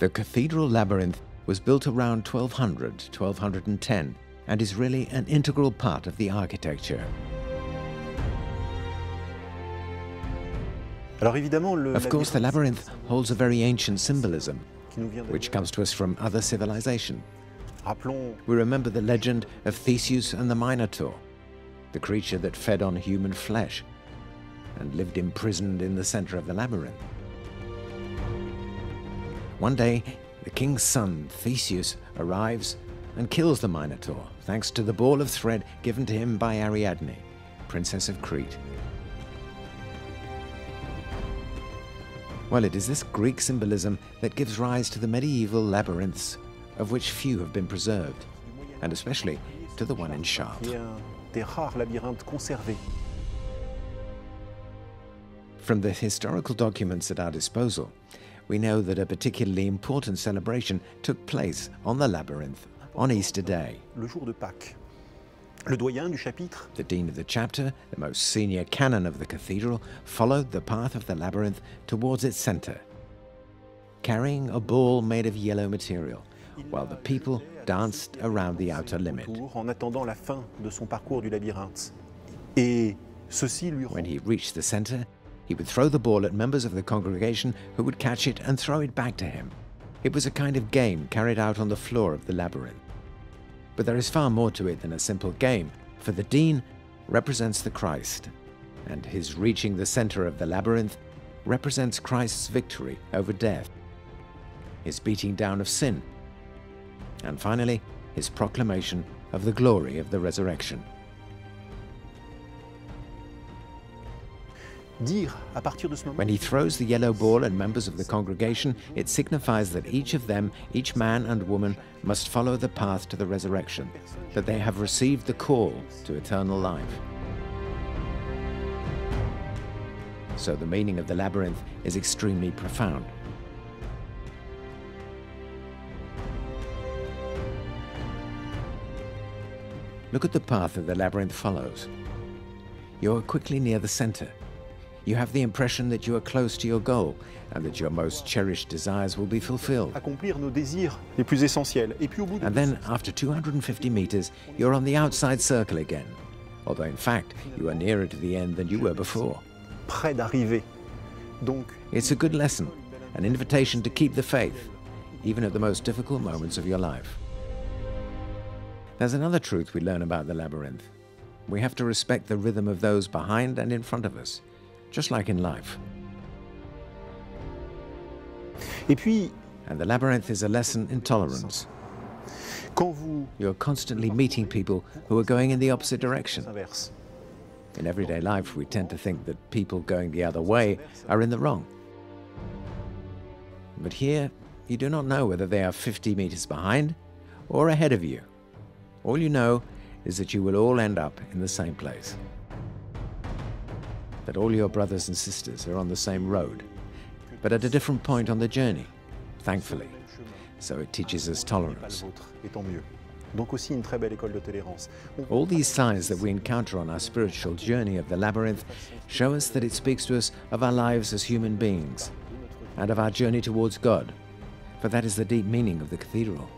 The Cathedral Labyrinth was built around 1200, 1210, and is really an integral part of the architecture. Of course, the labyrinth holds a very ancient symbolism, which comes to us from other civilization. We remember the legend of Theseus and the Minotaur, the creature that fed on human flesh and lived imprisoned in the center of the labyrinth. One day, the king's son, Theseus, arrives and kills the Minotaur, thanks to the ball of thread given to him by Ariadne, princess of Crete. Well, it is this Greek symbolism that gives rise to the medieval labyrinths, of which few have been preserved, and especially to the one in Chartres. From the historical documents at our disposal, we know that a particularly important celebration took place on the labyrinth on Easter Day. The dean of the chapter, the most senior canon of the cathedral, followed the path of the labyrinth towards its center, carrying a ball made of yellow material, while the people danced around the outer limit. When he reached the center, he would throw the ball at members of the congregation who would catch it and throw it back to him. It was a kind of game carried out on the floor of the labyrinth. But there is far more to it than a simple game, for the dean represents the Christ, and his reaching the center of the labyrinth represents Christ's victory over death, his beating down of sin, and finally, his proclamation of the glory of the resurrection. When he throws the yellow ball at members of the congregation, it signifies that each of them, each man and woman, must follow the path to the resurrection, that they have received the call to eternal life. So the meaning of the labyrinth is extremely profound. Look at the path that the labyrinth follows. You are quickly near the center. You have the impression that you are close to your goal and that your most cherished desires will be fulfilled. And then, after 250 meters, you're on the outside circle again, although in fact, you are nearer to the end than you were before. It's a good lesson, an invitation to keep the faith, even at the most difficult moments of your life. There's another truth we learn about the labyrinth. We have to respect the rhythm of those behind and in front of us, just like in life. And the labyrinth is a lesson in tolerance. You're constantly meeting people who are going in the opposite direction. In everyday life, we tend to think that people going the other way are in the wrong. But here, you do not know whether they are 50 meters behind or ahead of you. All you know is that you will all end up in the same place. That all your brothers and sisters are on the same road, but at a different point on the journey, thankfully. So it teaches us tolerance. All these signs that we encounter on our spiritual journey of the labyrinth show us that it speaks to us of our lives as human beings and of our journey towards God, for that is the deep meaning of the cathedral.